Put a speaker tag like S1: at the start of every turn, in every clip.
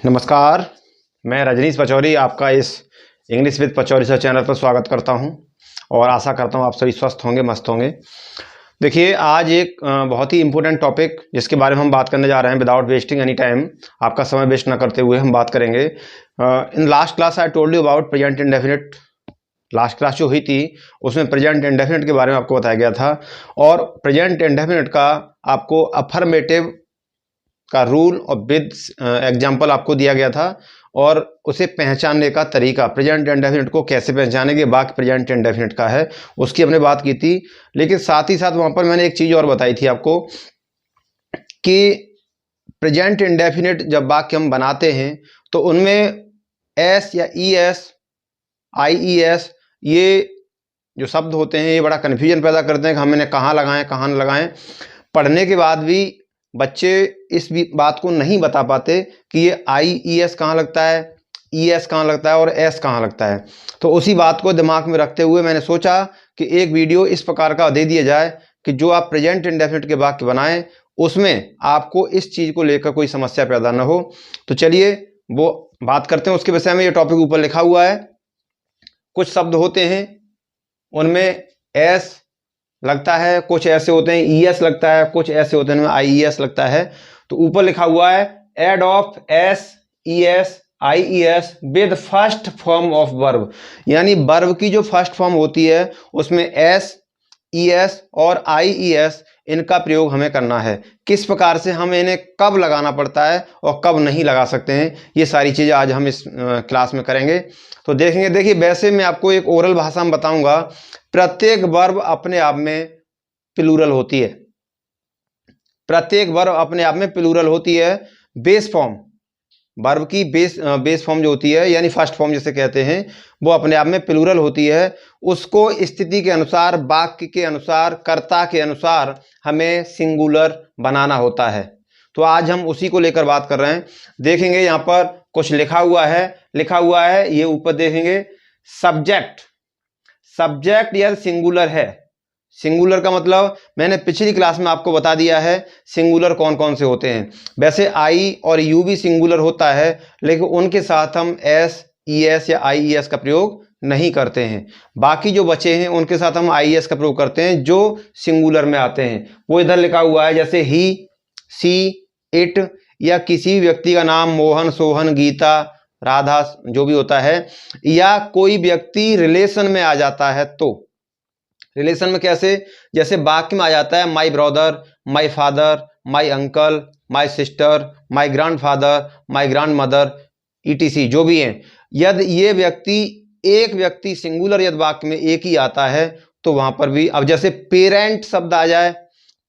S1: नमस्कार, मैं रजनीश पचौरी आपका इस English with Pachauri sir channel पर स्वागत करता हूं और आशा करता हूं आप सभी स्वस्थ होंगे, मस्त होंगे। देखिए, आज एक बहुत ही इम्पोर्टेंट टॉपिक जिसके बारे में हम बात करने जा रहे हैं। विदाउट वेस्टिंग एनी टाइम, आपका समय वेस्ट ना करते हुए हम बात करेंगे। In last class I told you about present indefinite. Last class जो हुई थी उसमें प्रेजेंट इंडेफिनिट के बारे में आपको बताया गया था और प्रेजेंट इंडेफिनिट का आपको अफर्मेटिव का रूल और विद एग्जाम्पल आपको दिया गया था और उसे पहचानने का तरीका, प्रेजेंट इंडेफिनिट को कैसे पहचानेंगे, वाक्य प्रेजेंट इंडेफिनिट का है, उसकी हमने बात की थी। लेकिन साथ ही साथ वहाँ पर मैंने एक चीज़ और बताई थी आपको कि प्रेजेंट इंडेफिनिट जब वाक्य हम बनाते हैं तो उनमें एस या ई एस, आई ई एस, ये जो शब्द होते हैं ये बड़ा कन्फ्यूजन पैदा करते हैं कि हम इन्हें कहाँ लगाएं, कहाँ न लगाएं। पढ़ने के बाद भी बच्चे इस बात को नहीं बता पाते कि ये आई ई एस कहाँ लगता है, ई एस कहाँ लगता है और एस कहाँ लगता है। तो उसी बात को दिमाग में रखते हुए मैंने सोचा कि एक वीडियो इस प्रकार का दे दिया जाए कि जो आप प्रेजेंट इंडेफिनिट के वाक्य बनाएं उसमें आपको इस चीज़ को लेकर कोई समस्या पैदा न हो। तो चलिए वो बात करते हैं उसके विषय में। ये टॉपिक ऊपर लिखा हुआ है। कुछ शब्द होते हैं उनमें एस लगता है, कुछ ऐसे होते हैं ई एस लगता है, कुछ ऐसे होते हैं उनमें आई ई एस लगता है। तो ऊपर लिखा हुआ है add of S E S I E S with first form of verb, यानी वर्ब की जो फर्स्ट फॉर्म होती है उसमें एस, ई एस और आई ई एस, इनका प्रयोग हमें करना है। किस प्रकार से हमें इन्हें कब लगाना पड़ता है और कब नहीं लगा सकते हैं, ये सारी चीज़ें आज हम इस क्लास में करेंगे। तो देखेंगे। देखिए, वैसे मैं आपको एक ओरल भाषा में बताऊंगा, प्रत्येक वर्ब अपने आप में प्लूरल होती है। प्रत्येक वर्ब अपने आप में प्लूरल होती है। बेस फॉर्म, वर्ब की बेस फॉर्म जो होती है यानी फर्स्ट फॉर्म जिसे कहते हैं, वो अपने आप में प्लूरल होती है। उसको स्थिति के अनुसार, वाक्य के अनुसार, कर्ता के अनुसार हमें सिंगुलर बनाना होता है। तो आज हम उसी को लेकर बात कर रहे हैं। देखेंगे यहाँ पर कुछ लिखा हुआ है, ये ऊपर देखेंगे सब्जेक्ट। सब्जेक्ट यदि सिंगुलर है, सिंगुलर का मतलब मैंने पिछली क्लास में आपको बता दिया है सिंगुलर कौन कौन से होते हैं। वैसे आई और यू भी सिंगुलर होता है, लेकिन उनके साथ हम एस, ई एस या आई ई एस का प्रयोग नहीं करते हैं। बाकी जो बचे हैं उनके साथ हम आई एस का प्रयोग करते हैं जो सिंगुलर में आते हैं। वो इधर लिखा हुआ है, जैसे ही, सी, इट, या किसी व्यक्ति का नाम मोहन, सोहन, गीता, राधा जो भी होता है, या कोई व्यक्ति रिलेशन में आ जाता है। तो रिलेशन में कैसे, जैसे वाक्य में आ जाता है my brother, my father, my uncle, my sister, my grandfather, my grand mother, etc जो भी हैं। यदि ये व्यक्ति, एक व्यक्ति सिंगुलर यदि वाक्य में एक ही आता है तो वहां पर भी, अब जैसे पेरेंट शब्द आ जाए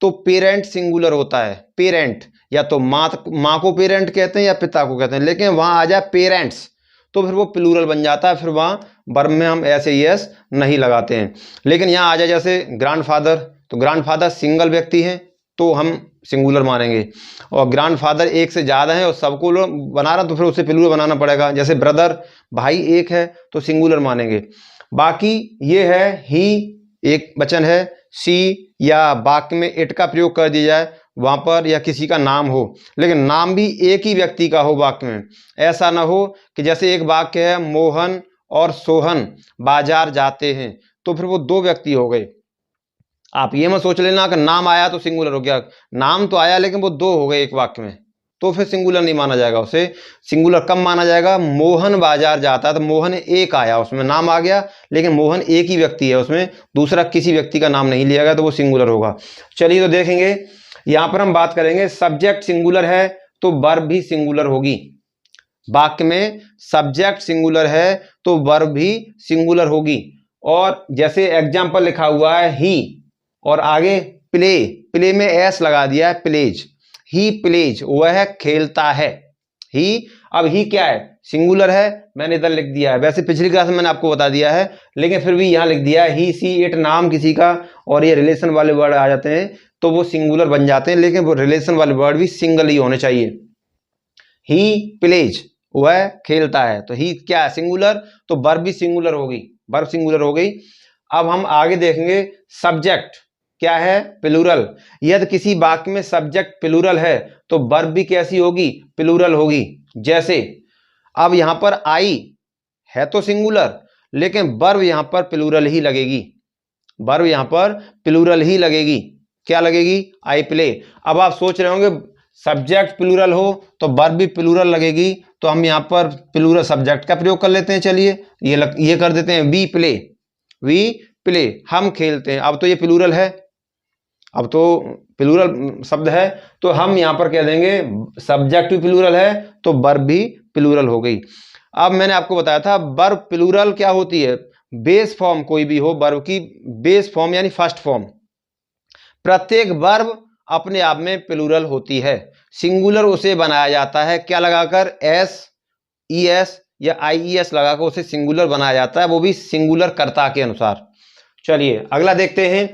S1: तो पेरेंट सिंगुलर होता है। पेरेंट या तो माँ को पेरेंट कहते हैं या पिता को कहते हैं, लेकिन वहां आ जाए पेरेंट्स तो फिर वो प्लूरल बन जाता है। फिर वहां वर्ब में हम ऐसे यस नहीं लगाते हैं। लेकिन यहाँ आ जाए जैसे ग्रैंडफादर, तो ग्रैंडफादर सिंगल व्यक्ति हैं तो हम सिंगुलर मानेंगे, और ग्रैंडफादर एक से ज़्यादा है और सबको बना रहा तो फिर उसे प्लूरल बनाना पड़ेगा। जैसे ब्रदर, भाई एक है तो सिंगुलर मानेंगे। बाकी ये है ही, एक वचन है, सी, या वाक्य में इट का प्रयोग कर दिया जाए वहां पर, या किसी का नाम हो लेकिन नाम भी एक ही व्यक्ति का हो वाक्य में। ऐसा ना हो कि जैसे एक वाक्य है मोहन और सोहन बाजार जाते हैं, तो फिर वो दो व्यक्ति हो गए। आप ये मत सोच लेना कि नाम आया तो सिंगुलर हो गया, नाम तो आया लेकिन वो दो हो गए एक वाक्य में, तो फिर सिंगुलर नहीं माना जाएगा। उसे सिंगुलर कब माना जाएगा, मोहन बाजार जाता है तो मोहन एक आया, उसमें नाम आ गया लेकिन मोहन एक ही व्यक्ति है, उसमें दूसरा किसी व्यक्ति का नाम नहीं लिया गया, तो वो सिंगुलर होगा। चलिए तो देखेंगे, यहां पर हम बात करेंगे सब्जेक्ट सिंगुलर है तो वर्ब भी सिंगुलर होगी। वाक्य में सब्जेक्ट सिंगुलर है तो वर्ब भी सिंगुलर होगी। और जैसे एग्जाम्पल लिखा हुआ है ही और आगे प्ले, प्ले में एस लगा दिया है, प्लेज, ही प्लेज, वह खेलता है। ही, अब ही क्या है, सिंगुलर है, मैंने इधर लिख दिया है। वैसे पिछली क्लास में मैंने आपको बता दिया है लेकिन फिर भी यहां लिख दिया है ही, सी, इट, नाम किसी का और ये रिलेशन वाले वर्ड आ जाते हैं तो वो सिंगुलर बन जाते हैं, लेकिन वो रिलेशन वाले वर्ड भी सिंगल ही होने चाहिए। ही प्लेज, वह खेलता है, तो ही क्या है, सिंगुलर, तो वर्ब भी सिंगुलर होगी, वर्ब सिंगुलर हो गई। अब हम आगे देखेंगे सब्जेक्ट क्या है, प्लूरल। यदि किसी वाक्य में सब्जेक्ट प्लूरल है तो वर्ब भी कैसी होगी, प्लूरल होगी। जैसे अब यहां पर आई है तो सिंगुलर, लेकिन वर्ब यहां पर प्लूरल ही लगेगी, वर्ब यहां पर प्लूरल ही लगेगी। क्या लगेगी, आई प्ले। अब आप सोच रहे होंगे सब्जेक्ट प्लूरल हो तो वर्ब भी प्लूरल लगेगी, तो हम यहां पर प्लूरल सब्जेक्ट का प्रयोग कर लेते हैं। चलिए ये कर देते हैं, वी प्ले, वी प्ले, हम खेलते हैं। अब तो ये प्लूरल है, अब तो प्लूरल शब्द है, तो हम यहां पर कह देंगे सब्जेक्ट भी प्लूरल है तो वर्ब भी प्लूरल हो गई। अब मैंने आपको बताया था वर्ब प्लूरल क्या होती है, बेस फॉर्म कोई भी हो वर्ब की बेस फॉर्म यानी फर्स्ट फॉर्म, प्रत्येक वर्ब अपने आप में प्लूरल होती है। सिंगुलर उसे बनाया जाता है क्या लगाकर, एस ई एस या आई ई एस लगाकर उसे सिंगुलर बनाया जाता है, वो भी सिंगुलर कर्ता के अनुसार। चलिए अगला देखते हैं।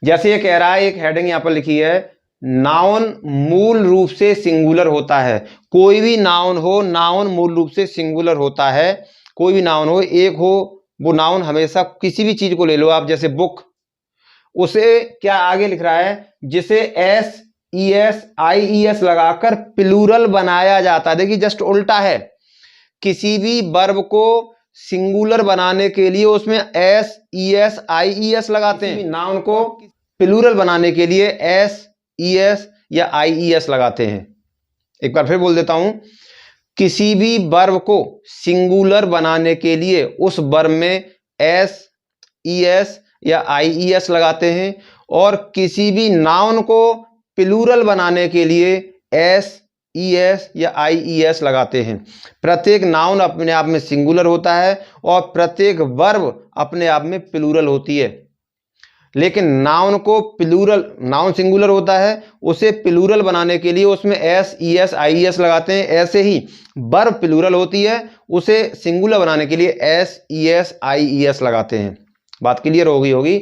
S1: जैसे ये कह रहा है, एक हेडिंग यहां पर लिखी है, नाउन मूल रूप से सिंगुलर होता है। कोई भी नाउन हो, नाउन मूल रूप से सिंगुलर होता है। कोई भी नाउन हो, एक हो, वो नाउन हमेशा किसी भी चीज को ले लो आप, जैसे बुक, उसे क्या आगे लिख रहा है, जिसे S E S I E S लगाकर प्लूरल बनाया जाता है। देखिए जस्ट उल्टा है, किसी भी वर्ब को सिंगुलर बनाने के लिए उसमें S E S I E S लगाते हैं, नाउन को प्लूरल बनाने के लिए एस ई एस या आई ई एस लगाते हैं। एक बार फिर बोल देता हूं, किसी भी वर्ब को सिंगुलर बनाने के लिए उस वर्ब में एस ई एस या आई ई एस लगाते हैं, और किसी भी नाउन को प्लूरल बनाने के लिए एस ई एस या आई ई एस लगाते हैं। प्रत्येक नाउन अपने आप में सिंगुलर होता है और प्रत्येक वर्ब अपने आप में प्लूरल होती है। लेकिन नाउन को प्लूरल, नाउन सिंगुलर होता है, उसे प्लूरल बनाने के लिए उसमें S E S I E S लगाते हैं। ऐसे ही वर्ब प्लूरल होती है, उसे सिंगुलर बनाने के लिए S E S I E S लगाते हैं। बात क्लियर होगी।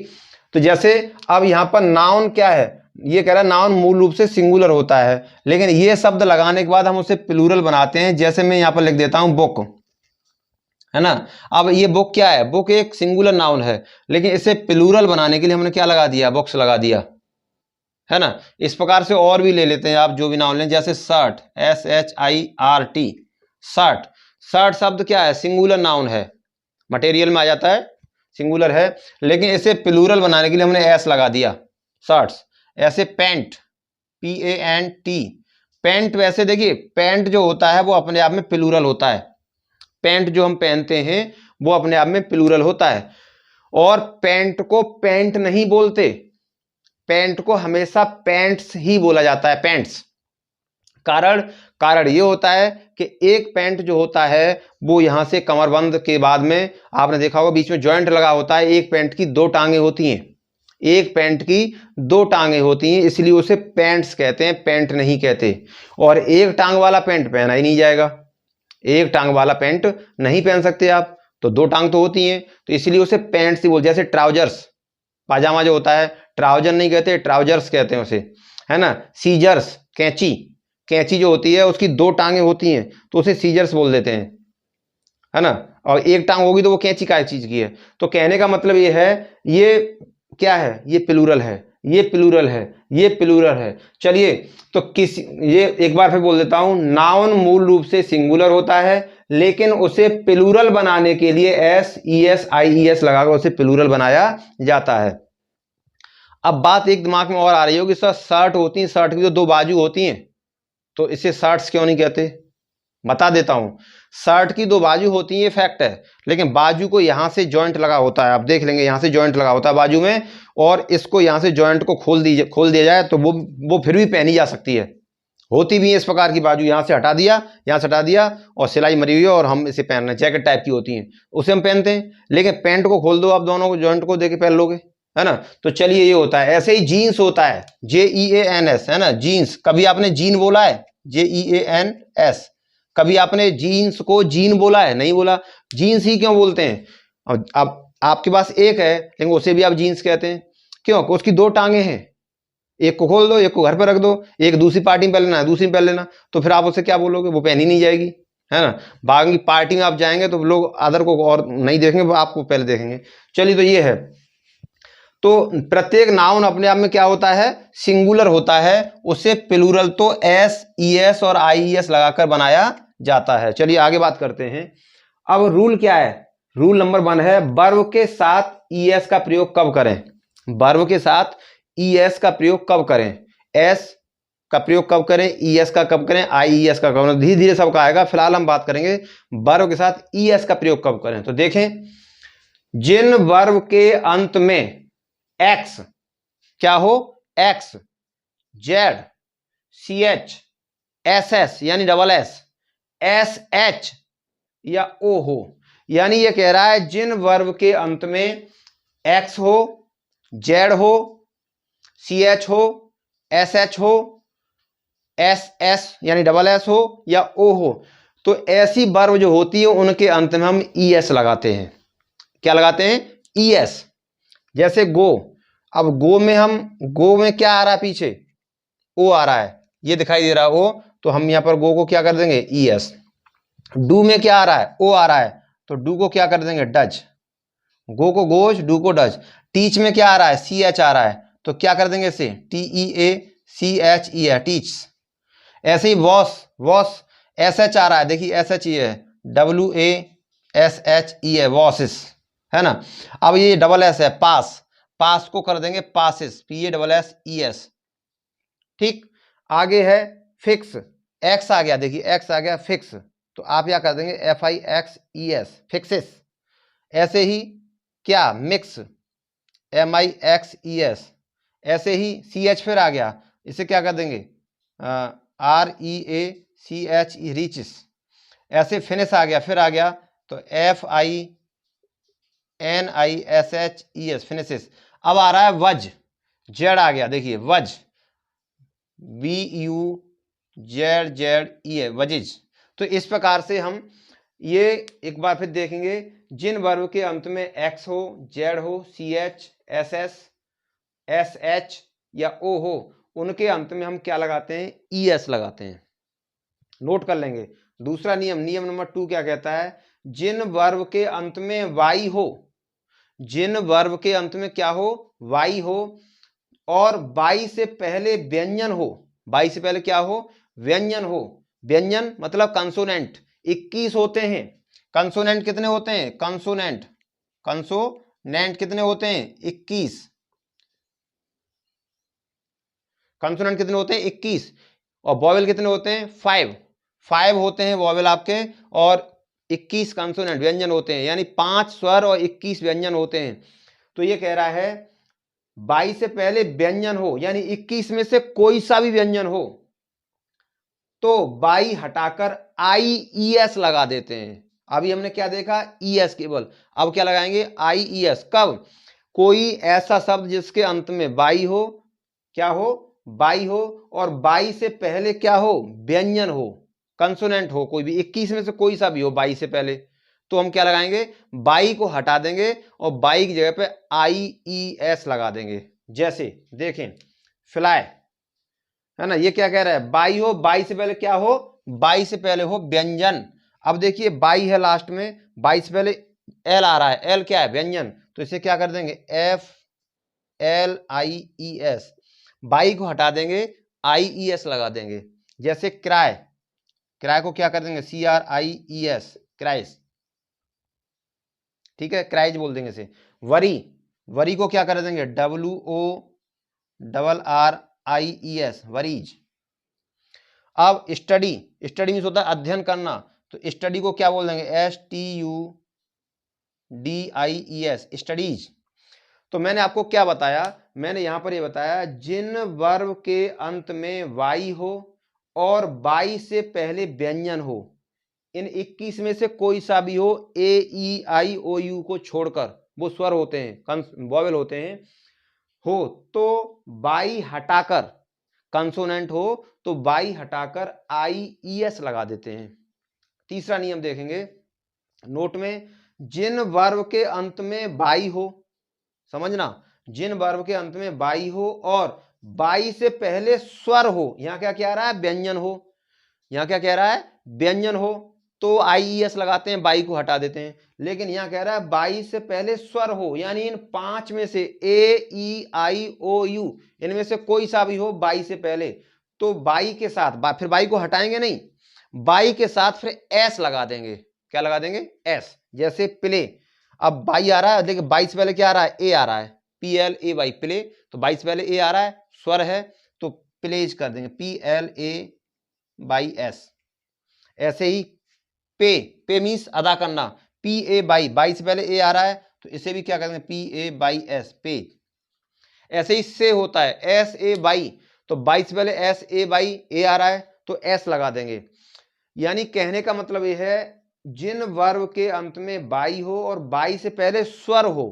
S1: तो जैसे अब यहां पर नाउन क्या है, ये कह रहा है नाउन मूल रूप से सिंगुलर होता है, लेकिन ये शब्द लगाने के बाद हम उसे प्लूरल बनाते हैं। जैसे मैं यहां पर लिख देता हूं बुक, है ना। अब ये बुक क्या है, बुक एक सिंगुलर नाउन है, लेकिन इसे प्लूरल बनाने के लिए हमने क्या लगा दिया, बुक्स लगा दिया, है ना। इस प्रकार से और भी ले लेते हैं आप, जो भी नाउन लें, जैसे shirt, S H I R T, shirt. Shirt शब्द क्या है, सिंगुलर नाउन है, मटेरियल में आ जाता है, सिंगुलर है, लेकिन इसे प्लूरल बनाने के लिए हमने एस लगा दिया, शर्ट्स। ऐसे pant, P A N T, pant, वैसे देखिए पैंट जो होता है वो अपने आप में प्लूरल होता है, पैंट जो हम पहनते हैं वो अपने आप में प्लूरल होता है। और पैंट को पैंट नहीं बोलते, पैंट को हमेशा पैंट्स ही बोला जाता है, पैंट्स। कारण ये होता है कि एक पैंट जो होता है वो यहां से कमरबंद के बाद में आपने देखा होगा बीच में जॉइंट लगा होता है, एक पैंट की दो टांगे होती हैं, एक पैंट की दो टांगे होती हैं, इसलिए उसे पैंट्स कहते हैं, पैंट नहीं कहते। और एक टांग वाला पैंट पहना ही नहीं जाएगा, एक टांग वाला पैंट नहीं पहन सकते आप, तो दो टांग तो होती हैं, तो इसलिए उसे पैंट्स ही बोलते हैं। जैसे ट्राउजर्स, पाजामा जो होता है ट्राउजर नहीं कहते, ट्राउजर्स कहते हैं उसे, है ना। सीजर्स, कैंची, कैंची जो होती है उसकी दो टांगे होती हैं तो उसे सीजर्स बोल देते हैं, है ना। और एक टांग होगी तो वो कैंची का चीज की है। तो कहने का मतलब ये है, ये क्या है, ये प्लूरल है, ये प्लूरल है, ये प्लूरल है। चलिए तो ये एक बार फिर बोल देता हूं, नाउन मूल रूप से सिंगुलर होता है, लेकिन उसे प्लूरल बनाने के लिए S E S I E S लगाकर उसे प्लूरल बनाया जाता है। अब बात एक दिमाग में और आ रही होगी, सर शर्ट होती है, शर्ट की तो दो बाजू होती हैं, तो इसे शर्ट्स क्यों नहीं कहते। बता देता हूं, शर्ट की दो बाजू होती है फैक्ट है, लेकिन बाजू को यहां से जॉइंट लगा होता है, आप देख लेंगे यहां से जॉइंट लगा होता है बाजू में, और इसको यहां से जॉइंट को खोल दिया जाए तो वो फिर भी पहनी जा सकती है, होती भी है इस प्रकार की बाजू, यहां से हटा दिया, यहां से हटा दिया और सिलाई मरी हुई है और हम इसे पहन रहे हैं, जैकेट टाइप की होती हैं, उसे हम पहनते हैं। लेकिन पैंट को खोल दो आप, दोनों को जॉइंट को देके पहन लोगे, है ना। तो चलिए ये होता है। ऐसे ही जीन्स होता है, JEANS, है ना, जीन्स। कभी आपने जीन बोला है, JEANS, कभी आपने जीन्स को जीन बोला है, नहीं बोला। जीन्स ही क्यों बोलते हैं, अब आपके पास एक है लेकिन उसे भी आप जीन्स कहते हैं, क्यों, उसकी दो टांगे हैं, एक को खोल दो, एक को घर पर रख दो, एक दूसरी पार्टी में पहन लेना है, दूसरी में पहन लेना, तो फिर आप उसे क्या बोलोगे, वो पहनी नहीं जाएगी, है ना। बाकी पार्टी में आप जाएंगे तो लोग अदर को और नहीं देखेंगे, आपको पहले देखेंगे। चलिए तो ये है। तो प्रत्येक नाउन अपने आप में क्या होता है, सिंगुलर होता है, उसे प्लूरल तो एस ई एस और आई ई एस लगाकर बनाया जाता है। चलिए आगे बात करते हैं। अब रूल क्या है, रूल नंबर 1 है वर्ब के साथ ई एस का प्रयोग कब करें। वर्ब के साथ ई एस का प्रयोग कब करें, एस का प्रयोग कब करें, ई एस का कब करें, आई ई एस का कब करें, धीरे धीरे सबका आएगा। फिलहाल हम बात करेंगे वर्ब के साथ ई एस का प्रयोग कब करें। तो देखें, जिन वर्ब के अंत में एक्स क्या हो, X, Z, C H, S S यानी डबल एस, एस एच या ओ हो, यानी ये कह रहा है जिन वर्ब के अंत में एक्स हो, जेड हो, सी एच हो, एस एच हो, एस एस यानी डबल एस हो या ओ हो, तो ऐसी वर्ब जो होती है उनके अंत में हम ई एस लगाते हैं। क्या लगाते हैं, ई एस। जैसे गो, अब गो में क्या आ रहा है, पीछे ओ आ रहा है, ये दिखाई दे रहा है ओ, तो हम यहां पर गो को क्या कर देंगे, ई एस। डू में क्या आ रहा है, ओ आ रहा है, तो डू को क्या कर देंगे, डज। गो को गोज, डू को डज। टीच में क्या आ रहा है, सी एच आ रहा है, तो क्या कर देंगे इसे, टी ई ए सी एच ई है, टीच। ऐसे ही वॉश, वॉश एस एच आ रहा है, देखिए एस एच ई है, डब्ल्यू ए एस एच ई है, वॉशिस, है ना। अब ये डबल एस है, पास, पास को कर देंगे passes, P A double S E S. ठीक, आगे है फिक्स, एक्स आ गया, देखिए एक्स आ गया, फिक्स, तो आप क्या कर देंगे, F I x E S, fixes. ऐसे ही क्या, मिक्स, एम आई एक्स ई एस। ऐसे ही सी एच फिर आ गया, इसे क्या कर देंगे, आर ई ए सी एच ई, रीचिस। ऐसे फिनिश आ गया, फिर आ गया, तो F I N I S H E S, finishes. अब आ रहा है वज, जेड आ गया, देखिए वज, वी यू जेड जेड ई है, वजिज। तो इस प्रकार से हम ये एक बार फिर देखेंगे, जिन वर्ब के अंत में एक्स हो, जेड हो, C H, S S, S H या ओ हो, उनके अंत में हम क्या लगाते हैं, ई एस लगाते हैं। नोट कर लेंगे। दूसरा नियम, नियम नंबर 2 क्या कहता है, जिन वर्ब के अंत में वाई हो, जिन वर्ब के अंत में क्या हो, वाई हो, और वाई से पहले व्यंजन हो, वाई से पहले क्या हो, व्यंजन हो। व्यंजन मतलब कंसोनेंट 21 होते हैं। कंसोनेंट कितने होते हैं, कंसोनेंट, कंसोनेंट कितने होते हैं, 21। कंसोनेंट कितने होते हैं, 21। और वॉवेल कितने होते हैं, 5 होते हैं वॉवेल आपके, और 21 कंसोनेंट व्यंजन होते हैं, यानी 5 स्वर और 21 व्यंजन होते हैं। तो ये कह रहा है 22 से पहले व्यंजन हो, यानी 21 में से कोई सा भी व्यंजन हो, तो 22 हटाकर आई ई एस लगा देते हैं। अभी हमने क्या देखा, ई एस केवल, अब क्या लगाएंगे, आई ई एस। कब, कोई ऐसा शब्द जिसके अंत में बाई हो, क्या हो, बाई हो, और बाई से पहले क्या हो, व्यंजन हो, कंसोनेंट हो, कोई भी 21 में से कोई सा भी हो बाई से पहले, तो हम क्या लगाएंगे, बाई को हटा देंगे और बाई की जगह पे आई ई एस लगा देंगे। जैसे देखें, फ्लाई, है ना, ये क्या कह रहा है, बाई हो, बाई से पहले क्या हो, बाई से पहले हो व्यंजन। अब देखिए बाई है लास्ट में, बाई से पहले एल आ रहा है, एल क्या है, व्यंजन, तो इसे क्या कर देंगे, F L I E S. By को हटा देंगे, आई ई एस लगा देंगे। जैसे क्राय, क्राय को क्या कर देंगे, C R I E S, cries. ठीक है, क्राइज बोल देंगे इसे। वरी, वरी को क्या कर देंगे, W O double R I E S, worries. अब स्टडी, स्टडी मीन्स होता है अध्ययन करना, तो स्टडी को क्या बोल देंगे, S T U D I E S, studies. तो मैंने आपको क्या बताया, मैंने यहां पर ये बताया, जिन वर्ब के अंत में वाई हो और वाई से पहले व्यंजन हो, इन 21 में से कोई सा भी हो, ए ई आई ओ यू को छोड़कर, वो स्वर होते हैं, वॉवेल होते हैं, हो तो बाई हटाकर, कंसोनेंट हो तो बाई हटाकर आई ई एस लगा देते हैं। तीसरा नियम देखेंगे नोट में, जिन वर्ब के अंत में बाई हो, समझना, जिन वर्ब के अंत में बाई हो और बाई से पहले स्वर हो, यहां क्या कह रहा है, व्यंजन हो, यहां क्या कह रहा है, व्यंजन हो, तो IES लगाते हैं, बाई को हटा देते हैं। लेकिन यहां कह रहा है बाई से पहले स्वर हो, यानी इन 5 में से AEIOU इनमें से कोई सा भी हो बाई से पहले, तो बाई के साथ फिर बाई को हटाएंगे नहीं, बाई के साथ फिर S लगा देंगे। क्या लगा देंगे? S। जैसे प्ले, अब बाई आ रहा है, देखिए बाई से पहले क्या आ रहा है? A आ रहा है, PLAY प्ले, तो बाई से पहले A आ रहा है, स्वर है, तो प्लेज कर देंगे PLAYS। ऐसे ही पे मीन्स अदा करना, PA बाई से पहले A आ रहा है, तो इसे भी क्या करेंगे? PAYS पे। ऐसे ही से होता है SA बाई, तो बाई से पहले SA बाई A आ रहा है, तो S लगा देंगे। यानी कहने का मतलब यह है, जिन वर्ब के अंत में बाई हो और बाई से पहले स्वर हो,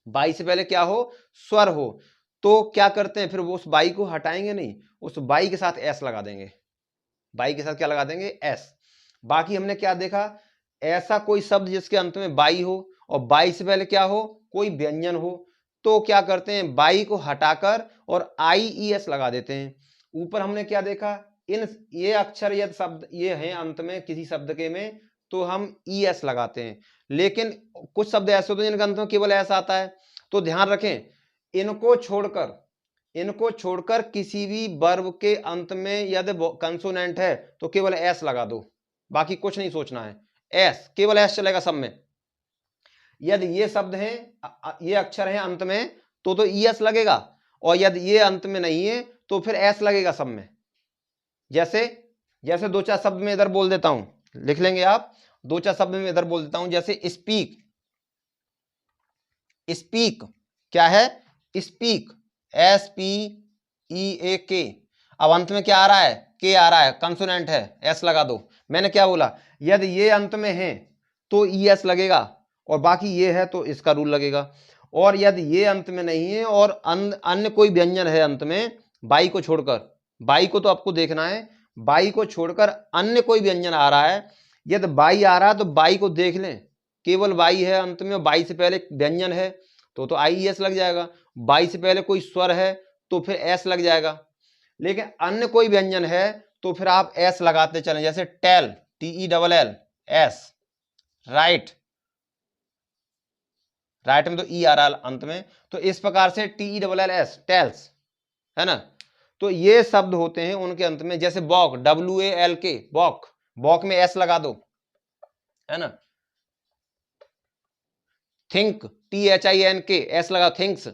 S1: बाई से पहले क्या हो? स्वर हो, तो क्या करते हैं? फिर वो उस बाई को हटाएंगे नहीं, उस बाई के साथ S लगा देंगे। बाई के साथ क्या लगा देंगे? S। बाकी हमने क्या देखा? ऐसा कोई शब्द जिसके अंत में बाई हो और बाई से पहले क्या हो? कोई व्यंजन हो, तो क्या करते हैं? बाई को हटाकर और IES लगा देते हैं। ऊपर हमने क्या देखा? ये अक्षर यदि शब्द ये हैं अंत में किसी शब्द के में, तो हम ES लगाते हैं। लेकिन कुछ शब्द ऐसे होते हैं जिनके अंत में केवल S आता है, तो ध्यान रखें, इनको छोड़कर किसी भी वर्ब के अंत में यदि कंसोनेंट है तो केवल S लगा दो, बाकी कुछ नहीं सोचना है। S, केवल S चलेगा सब में। यदि ये शब्द हैं, ये अक्षर हैं अंत में, तो ES लगेगा, और यदि ये अंत में नहीं है तो फिर S लगेगा सब में। जैसे दो चार शब्द में इधर बोल देता हूं, लिख लेंगे आप, दो चार शब्द में इधर बोल देता हूं, जैसे स्पीक। स्पीक क्या है? Speak, SPEAK। अब अंत में क्या आ रहा है? के आ रहा है, कंसोनेंट है, S लगा दो। मैंने क्या बोला? यदि ये अंत में है तो ES लगेगा, और बाकी ये है तो इसका रूल लगेगा। और यदि ये अंत में नहीं है और अन्य कोई व्यंजन है अंत में, बाई को छोड़कर, बाई को तो आपको देखना है, बाई को छोड़कर अन्य कोई व्यंजन आ रहा है, यदि बाई आ रहा है तो बाई को देख लें, केवल बाई है अंत में, बाई से पहले व्यंजन है तो IES लग जाएगा। बाई से पहले कोई स्वर है तो फिर S लग जाएगा। लेकिन अन्य कोई व्यंजन है तो फिर आप S लगाते चलें, जैसे टेल, TELLS, राइट, राइट में तो E आ रहा है अंत में, तो इस प्रकार से TELLS, टेल्स, है ना। तो ये शब्द होते हैं उनके अंत में, जैसे बॉक, WALK, बॉक, बॉक में S लगा दो, है ना। थिंक, THINK, S लगा, थिंक्स।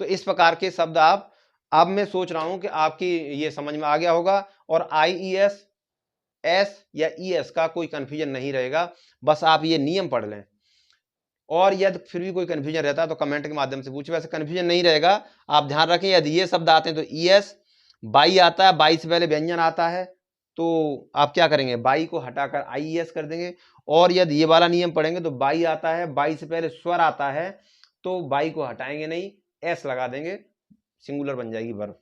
S1: तो इस प्रकार के शब्द आप, अब मैं सोच रहा हूं कि आपकी ये समझ में आ गया होगा, और IES, S या ES का कोई कंफ्यूजन नहीं रहेगा, बस आप ये नियम पढ़ लें। और यदि फिर भी कोई कंफ्यूजन रहता है तो कमेंट के माध्यम से पूछे, वैसे कंफ्यूजन नहीं रहेगा। आप ध्यान रखें, यदि ये शब्द आते हैं तो ES, बाई आता है, बाई से पहले व्यंजन आता है, तो आप क्या करेंगे? बाई को हटाकर IES कर देंगे। और यदि ये वाला नियम पढ़ेंगे तो बाई आता है, बाई से पहले स्वर आता है, तो बाई को हटाएंगे नहीं, S लगा देंगे, सिंगुलर बन जाएगी वर्ब।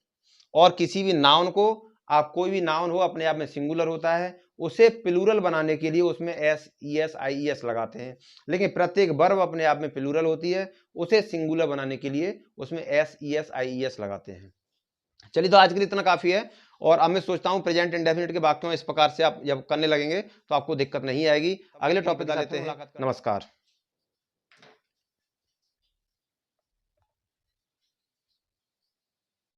S1: और किसी भी नाउन को, आप कोई भी नाउन हो अपने आप में सिंगुलर होता है, उसे प्लूरल बनाने के लिए उसमें SES IES लगाते हैं। लेकिन प्रत्येक वर्ब अपने आप में प्लूरल होती है, उसे सिंगुलर बनाने के लिए उसमें SES IES लगाते हैं। चलिए, तो आज के लिए इतना काफी है। और अब मैं सोचता हूं प्रेजेंट इंडेफिनिट के वाक्यों इस प्रकार से आप जब करने लगेंगे तो आपको दिक्कत नहीं आएगी। अगले टॉपिक पे लेते हैं। नमस्कार।